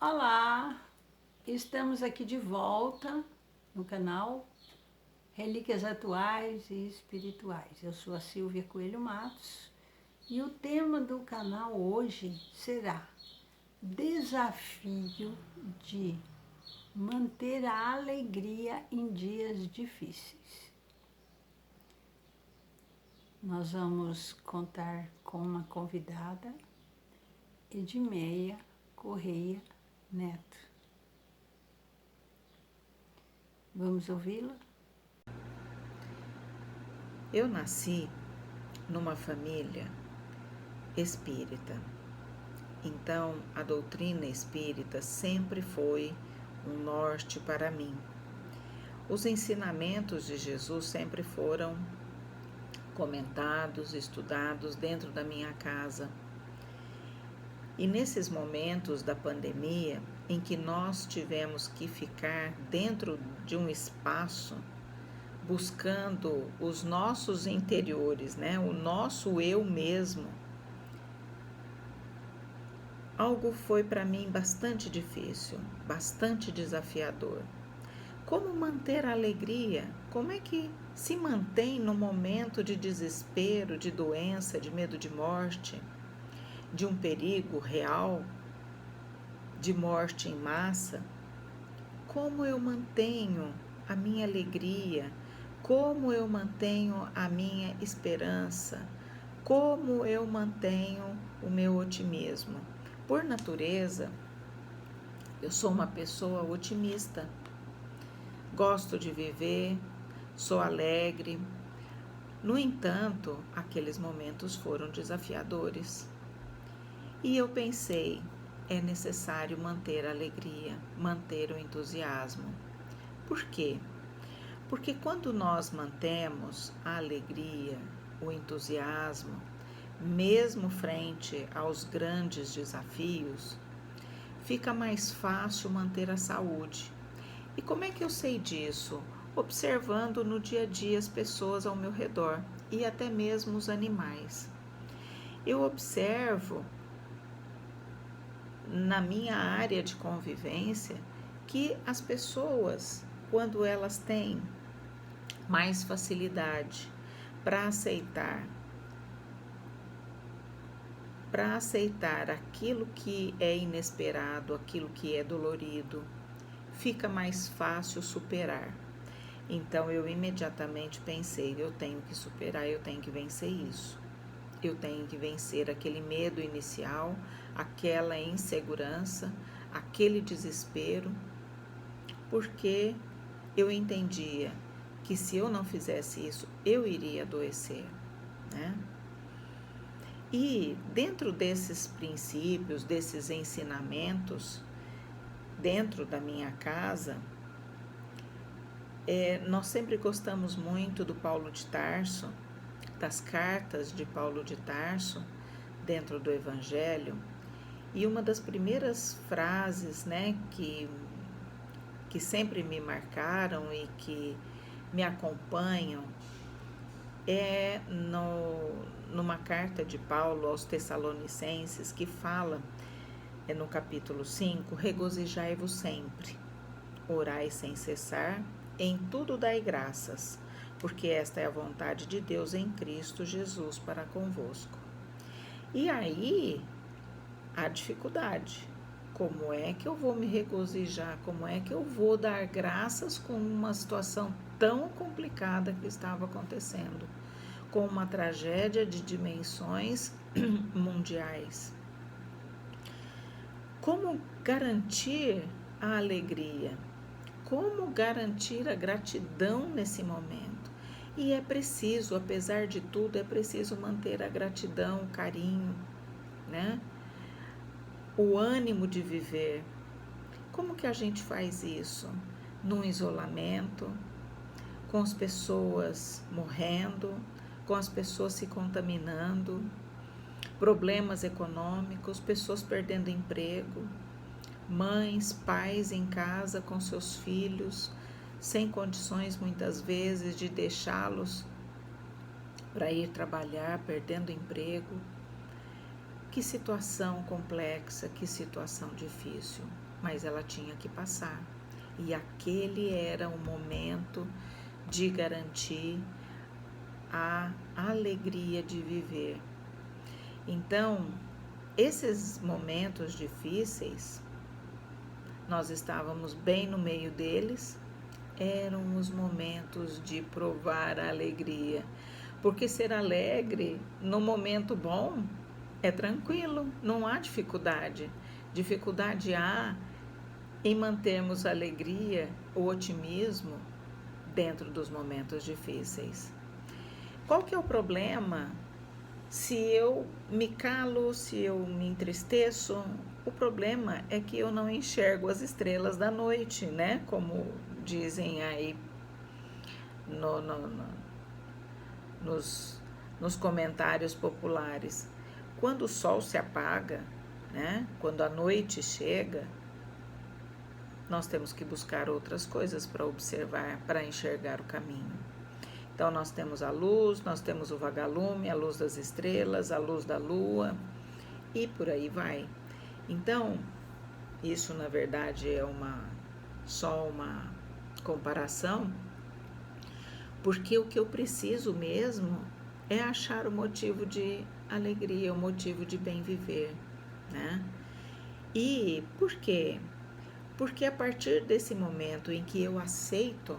Olá, estamos aqui de volta no canal Relíquias Atuais e Espirituais. Eu sou a Silvia Coelho Matos e o tema do canal hoje será Desafio de manter a alegria em dias difíceis. Nós vamos contar com uma convidada, Edmeia Correia Neto. Vamos ouvi-la? Eu nasci numa família espírita, então a doutrina espírita sempre foi um norte para mim. Os ensinamentos de Jesus sempre foram comentados, estudados dentro da minha casa. E nesses momentos da pandemia, em que nós tivemos que ficar dentro de um espaço buscando os nossos interiores, né? O nosso eu mesmo. Algo foi para mim bastante difícil, bastante desafiador. Como manter a alegria? Como é que se mantém no momento de desespero, de doença, de medo de morte, de um perigo real, de morte em massa? Como eu mantenho a minha alegria? Como eu mantenho a minha esperança? Como eu mantenho o meu otimismo? Por natureza, eu sou uma pessoa otimista. Gosto de viver, sou alegre. No entanto, aqueles momentos foram desafiadores. E eu pensei, é necessário manter a alegria, manter o entusiasmo. Por quê? Porque quando nós mantemos a alegria, o entusiasmo, mesmo frente aos grandes desafios, fica mais fácil manter a saúde. E como é que eu sei disso? Observando no dia a dia as pessoas ao meu redor e até mesmo os animais. Eu observo na minha área de convivência que as pessoas, quando elas têm mais facilidade para aceitar aquilo que é inesperado, aquilo que é dolorido, fica mais fácil superar. Então eu imediatamente pensei, eu tenho que superar, eu tenho que vencer isso. Eu tenho que vencer aquele medo inicial, aquela insegurança, aquele desespero, porque eu entendia que se eu não fizesse isso, eu iria adoecer, né? E dentro desses princípios, desses ensinamentos, dentro da minha casa, nós sempre gostamos muito do Paulo de Tarso, das cartas de Paulo de Tarso, dentro do Evangelho, e uma das primeiras frases, né, que sempre me marcaram e que me acompanham é numa carta de Paulo aos Tessalonicenses, que fala, no capítulo 5, regozijai-vos sempre, orai sem cessar, em tudo dai graças, porque esta é a vontade de Deus em Cristo Jesus para convosco. E aí, a dificuldade. Como é que eu vou me regozijar? Como é que eu vou dar graças com uma situação tão complicada que estava acontecendo? Com uma tragédia de dimensões mundiais. Como garantir a alegria? Como garantir a gratidão nesse momento? E é preciso, apesar de tudo, é preciso manter a gratidão, o carinho, né? O ânimo de viver. Como que a gente faz isso? Num isolamento, com as pessoas morrendo, com as pessoas se contaminando, problemas econômicos, pessoas perdendo emprego, mães, pais em casa com seus filhos, sem condições muitas vezes de deixá-los para ir trabalhar, perdendo emprego. Que situação complexa, que situação difícil, mas ela tinha que passar. E aquele era o momento de garantir a alegria de viver. Então, esses momentos difíceis, nós estávamos bem no meio deles, eram os momentos de provar a alegria. Porque ser alegre no momento bom é tranquilo, não há dificuldade. Dificuldade há em mantermos a alegria, o otimismo dentro dos momentos difíceis. Qual que é o problema? Se eu me calo, se eu me entristeço, o problema é que eu não enxergo as estrelas da noite, né? Como dizem aí nos comentários populares. Quando o sol se apaga, né? Quando a noite chega, nós temos que buscar outras coisas para observar, para enxergar o caminho. Então, nós temos a luz, nós temos o vagalume, a luz das estrelas, a luz da lua e por aí vai. Então, isso na verdade é só uma comparação, porque o que eu preciso mesmo é achar o motivo de alegria, o motivo de bem viver, né? E por quê? Porque a partir desse momento em que eu aceito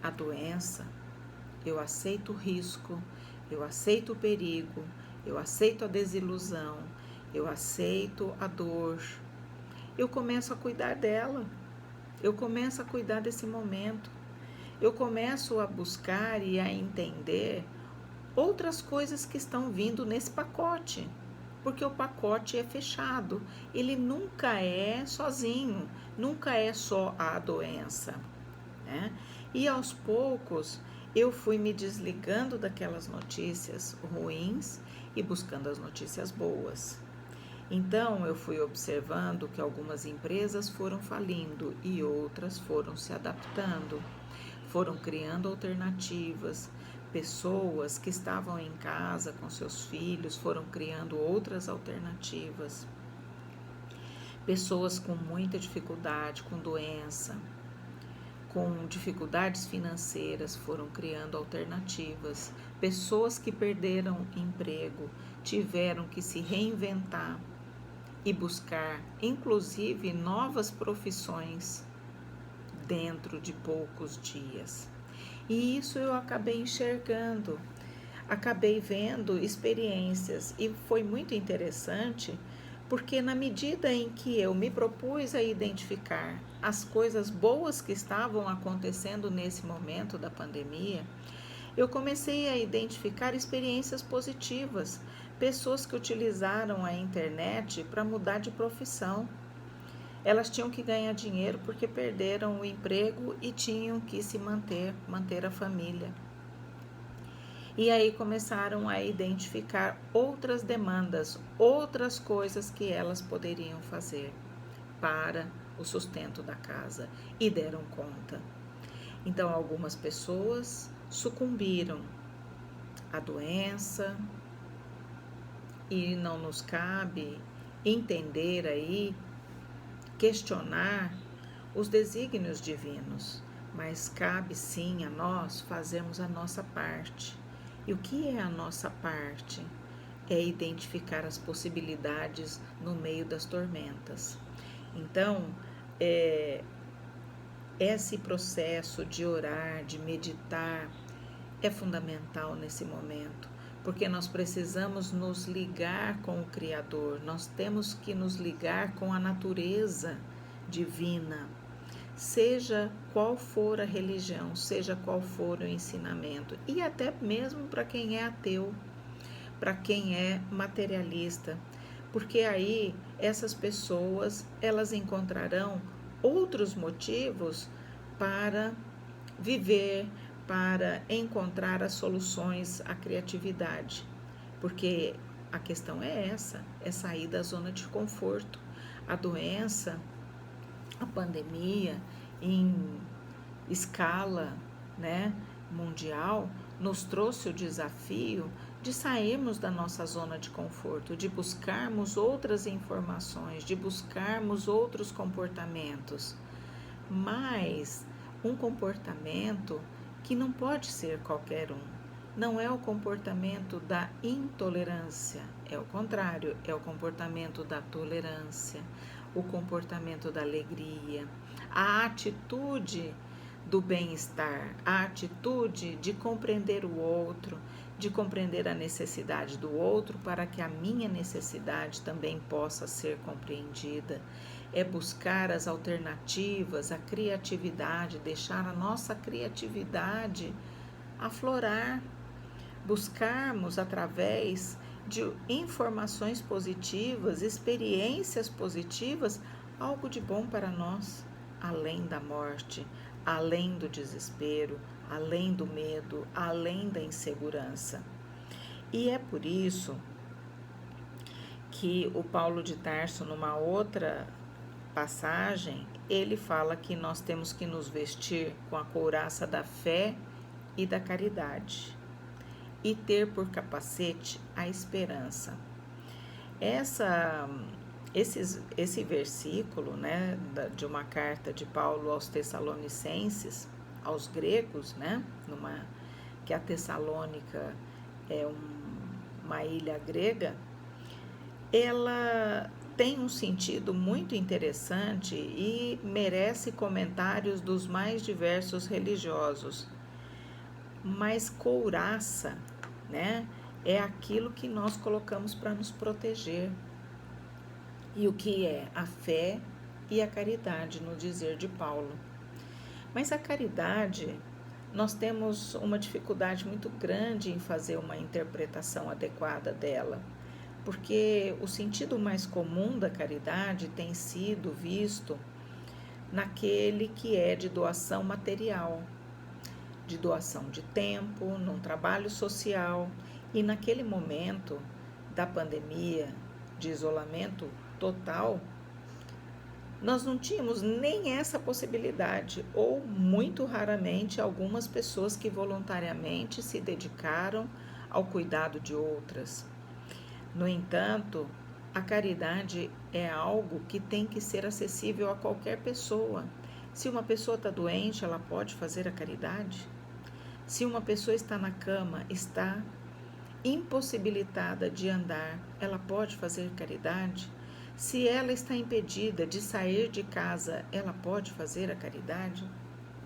a doença, eu aceito o risco, eu aceito o perigo, eu aceito a desilusão, eu aceito a dor, eu começo a cuidar dela, eu começo a cuidar desse momento, eu começo a buscar e a entender outras coisas que estão vindo nesse pacote, porque o pacote é fechado, ele nunca é sozinho, nunca é só a doença, né? E aos poucos eu fui me desligando daquelas notícias ruins e buscando as notícias boas. Então eu fui observando que algumas empresas foram falindo e outras foram se adaptando, foram criando alternativas. Pessoas que estavam em casa com seus filhos foram criando outras alternativas. Pessoas com muita dificuldade, com doença, com dificuldades financeiras foram criando alternativas. Pessoas que perderam emprego tiveram que se reinventar e buscar, inclusive, novas profissões dentro de poucos dias. E isso eu acabei enxergando, acabei vendo experiências e foi muito interessante, porque na medida em que eu me propus a identificar as coisas boas que estavam acontecendo nesse momento da pandemia, eu comecei a identificar experiências positivas, pessoas que utilizaram a internet para mudar de profissão. Elas tinham que ganhar dinheiro porque perderam o emprego e tinham que se manter a família. E aí começaram a identificar outras demandas, outras coisas que elas poderiam fazer para o sustento da casa e deram conta. Então, algumas pessoas sucumbiram à doença e não nos cabe entender aí, questionar os desígnios divinos, mas cabe sim a nós fazermos a nossa parte. E o que é a nossa parte? É identificar as possibilidades no meio das tormentas. Então, esse processo de orar, de meditar, é fundamental nesse momento, porque nós precisamos nos ligar com o Criador, nós temos que nos ligar com a natureza divina, seja qual for a religião, seja qual for o ensinamento, e até mesmo para quem é ateu, para quem é materialista, porque aí essas pessoas, elas encontrarão outros motivos para viver, para encontrar as soluções à criatividade, porque a questão é essa, é sair da zona de conforto. A doença, a pandemia em escala, né, mundial, nos trouxe o desafio de sairmos da nossa zona de conforto, de buscarmos outras informações, de buscarmos outros comportamentos. Mas um comportamento que não pode ser qualquer um. Não é o comportamento da intolerância, é o contrário, é o comportamento da tolerância, o comportamento da alegria, a atitude do bem-estar, a atitude de compreender o outro, de compreender a necessidade do outro para que a minha necessidade também possa ser compreendida. É buscar as alternativas, a criatividade, deixar a nossa criatividade aflorar, buscarmos através de informações positivas, experiências positivas, algo de bom para nós, além da morte, além do desespero, além do medo, além da insegurança. E é por isso que o Paulo de Tarso, numa outra passagem, ele fala que nós temos que nos vestir com a couraça da fé e da caridade, e ter por capacete a esperança. Esse versículo, né, de uma carta de Paulo aos Tessalonicenses, aos gregos, né, que a Tessalônica é uma ilha grega, ela tem um sentido muito interessante e merece comentários dos mais diversos religiosos. Mas couraça, né, é aquilo que nós colocamos para nos proteger. E o que é? A fé e a caridade, no dizer de Paulo. Mas a caridade, nós temos uma dificuldade muito grande em fazer uma interpretação adequada dela, porque o sentido mais comum da caridade tem sido visto naquele que é de doação material, de doação de tempo, num trabalho social. E naquele momento da pandemia, de isolamento total, nós não tínhamos nem essa possibilidade, ou muito raramente algumas pessoas que voluntariamente se dedicaram ao cuidado de outras. No entanto, a caridade é algo que tem que ser acessível a qualquer pessoa. Se uma pessoa está doente, ela pode fazer a caridade? Se uma pessoa está na cama, está impossibilitada de andar, ela pode fazer caridade? Se ela está impedida de sair de casa, ela pode fazer a caridade?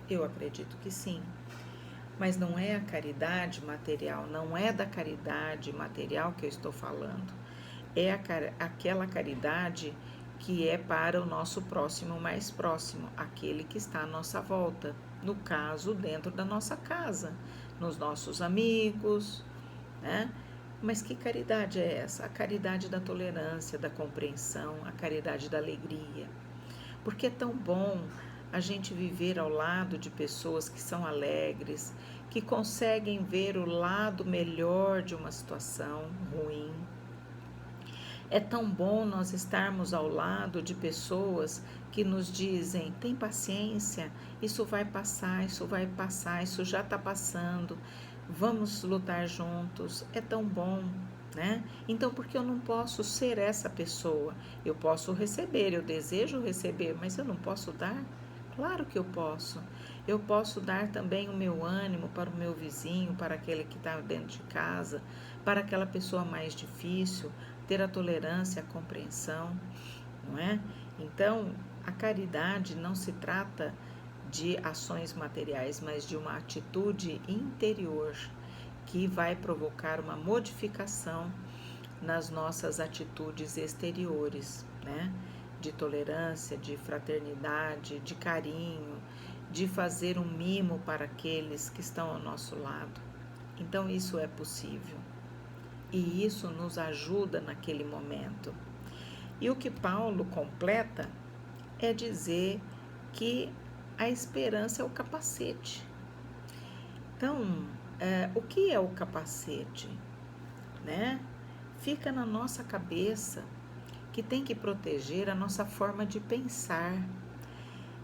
Eu acredito que sim. Mas não é a caridade material, não é da caridade material que eu estou falando. É aquela caridade que é para o nosso próximo mais próximo, aquele que está à nossa volta, no caso, dentro da nossa casa, nos nossos amigos, né? Mas que caridade é essa? A caridade da tolerância, da compreensão, a caridade da alegria. Porque é tão bom a gente viver ao lado de pessoas que são alegres, que conseguem ver o lado melhor de uma situação ruim. É tão bom nós estarmos ao lado de pessoas que nos dizem: tem paciência, isso vai passar, isso já está passando, vamos lutar juntos. É tão bom, né? Então, por que eu não posso ser essa pessoa? Eu posso receber, eu desejo receber, mas eu não posso dar? Claro que eu posso. Eu posso dar também o meu ânimo para o meu vizinho, para aquele que está dentro de casa, para aquela pessoa mais difícil, ter a tolerância, a compreensão, não é? Então, a caridade não se trata de ações materiais, mas de uma atitude interior que vai provocar uma modificação nas nossas atitudes exteriores, né? De tolerância, de fraternidade, de carinho, de fazer um mimo para aqueles que estão ao nosso lado. Então, isso é possível. E isso nos ajuda naquele momento. E o que Paulo completa é dizer que a esperança é o capacete. Então, o que é o capacete? Né? Fica na nossa cabeça, que tem que proteger a nossa forma de pensar.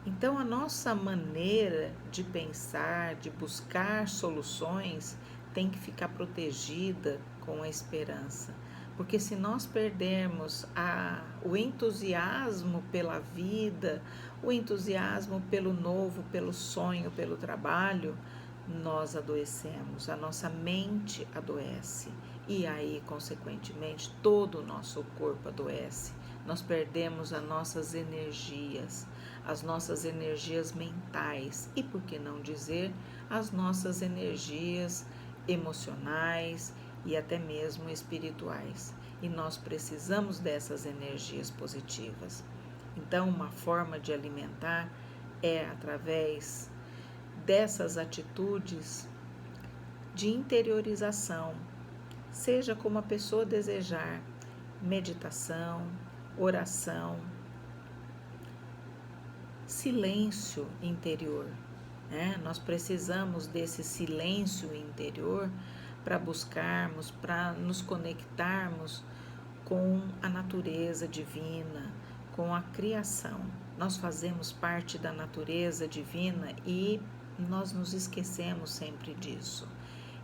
Então, a nossa maneira de pensar, de buscar soluções, tem que ficar protegida com a esperança. Porque se nós perdermos o entusiasmo pela vida, o entusiasmo pelo novo, pelo sonho, pelo trabalho, nós adoecemos, a nossa mente adoece e aí, consequentemente, todo o nosso corpo adoece. Nós perdemos as nossas energias mentais e, por que não dizer, as nossas energias emocionais e até mesmo espirituais. E nós precisamos dessas energias positivas. Então, uma forma de alimentar é através dessas atitudes de interiorização, seja como a pessoa desejar, meditação, oração, silêncio interior, né? Nós precisamos desse silêncio interior para buscarmos, para nos conectarmos com a natureza divina, com a criação. Nós fazemos parte da natureza divina e nós nos esquecemos sempre disso.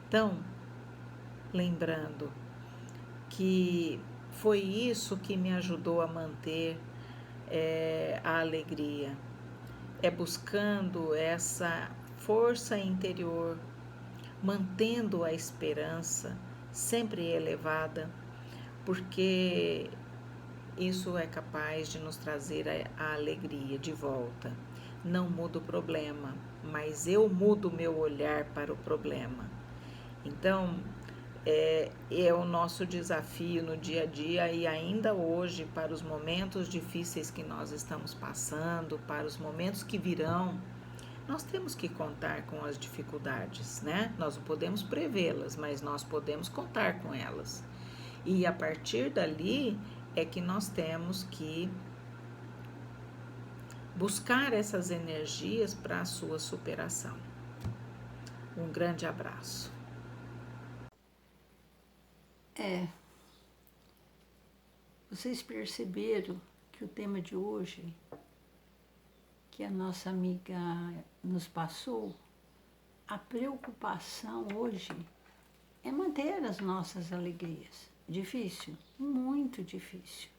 Então, lembrando que foi isso que me ajudou a manter a alegria, é buscando essa força interior, mantendo a esperança sempre elevada, porque isso é capaz de nos trazer a alegria de volta. Não muda o problema, mas eu mudo o meu olhar para o problema. Então, é o nosso desafio no dia a dia e ainda hoje, para os momentos difíceis que nós estamos passando, para os momentos que virão, nós temos que contar com as dificuldades, né? Nós não podemos prevê-las, mas nós podemos contar com elas. E a partir dali é que nós temos que buscar essas energias para a sua superação. Um grande abraço. Vocês perceberam que o tema de hoje, que a nossa amiga nos passou, a preocupação hoje é manter as nossas alegrias. Difícil? Muito difícil.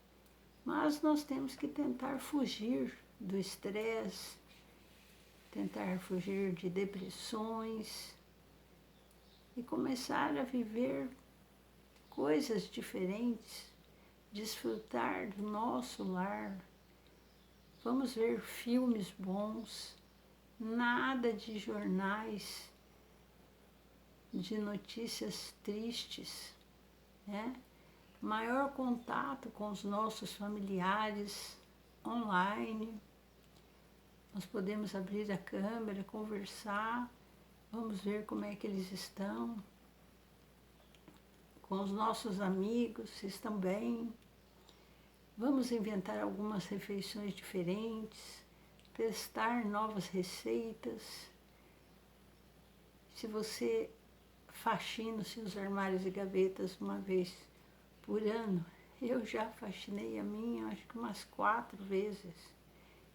Mas nós temos que tentar fugir do estresse, tentar fugir de depressões e começar a viver coisas diferentes, desfrutar do nosso lar. Vamos ver filmes bons, nada de jornais, de notícias tristes, né? Maior contato com os nossos familiares online. Nós podemos abrir a câmera, conversar, vamos ver como é que eles estão, com os nossos amigos, se estão bem. Vamos inventar algumas refeições diferentes, testar novas receitas. Se você faxina os seus armários e gavetas uma vez por ano, eu já faxinei a minha, acho que umas 4 vezes.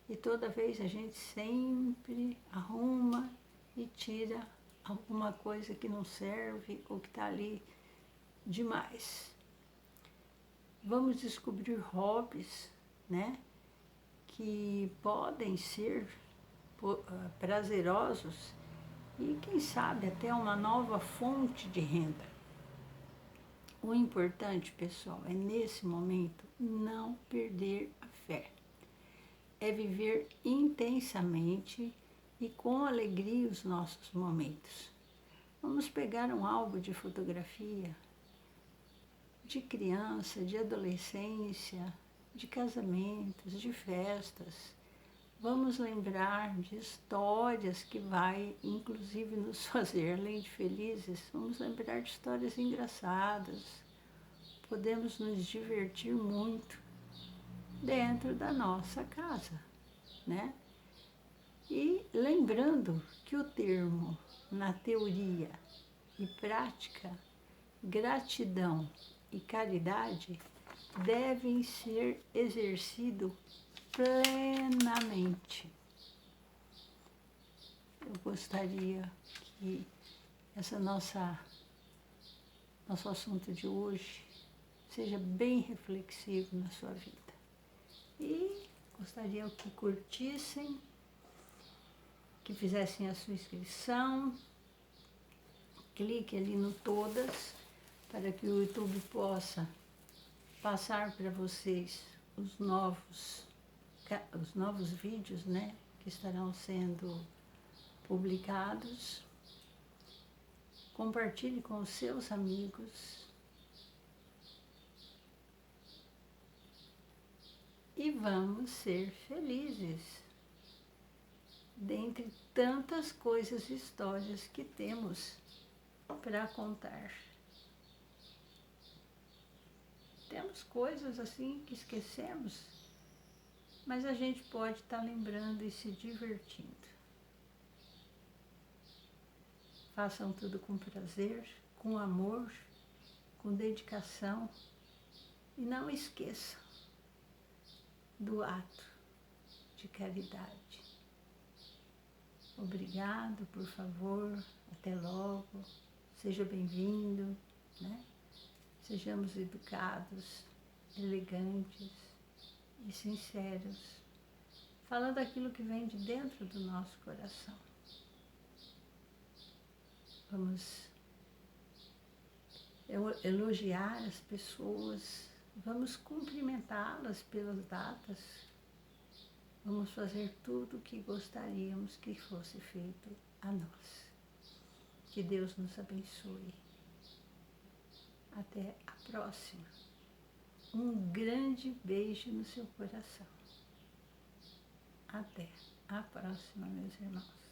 E toda vez a gente sempre arruma e tira alguma coisa que não serve ou que está ali demais. Vamos descobrir hobbies, né, que podem ser prazerosos e, quem sabe, até uma nova fonte de renda. O importante, pessoal, é nesse momento não perder a fé. É viver intensamente e com alegria os nossos momentos. Vamos pegar um álbum de fotografia de criança, de adolescência, de casamentos, de festas. Vamos lembrar de histórias que vai, inclusive, nos fazer, além de felizes, vamos lembrar de histórias engraçadas. Podemos nos divertir muito dentro da nossa casa, né? E lembrando que o termo, na teoria e prática, gratidão e caridade devem ser exercidos plenamente. Eu gostaria que essa nossa nosso assunto de hoje seja bem reflexivo na sua vida. E gostaria que curtissem, que fizessem a sua inscrição, clique ali no todas, para que o YouTube possa passar para vocês os novos vídeos, né, que estarão sendo publicados. Compartilhe com os seus amigos. E vamos ser felizes, dentre tantas coisas e histórias que temos para contar. Temos coisas assim que esquecemos, mas a gente pode estar lembrando e se divertindo. Façam tudo com prazer, com amor, com dedicação e não esqueçam do ato de caridade. Obrigado, por favor, até logo, seja bem-vindo, né? Sejamos educados, elegantes e sinceros, falando aquilo que vem de dentro do nosso coração. Vamos elogiar as pessoas, vamos cumprimentá-las pelas datas, vamos fazer tudo o que gostaríamos que fosse feito a nós. Que Deus nos abençoe. Até a próxima. Um grande beijo no seu coração. Até a próxima, meus irmãos.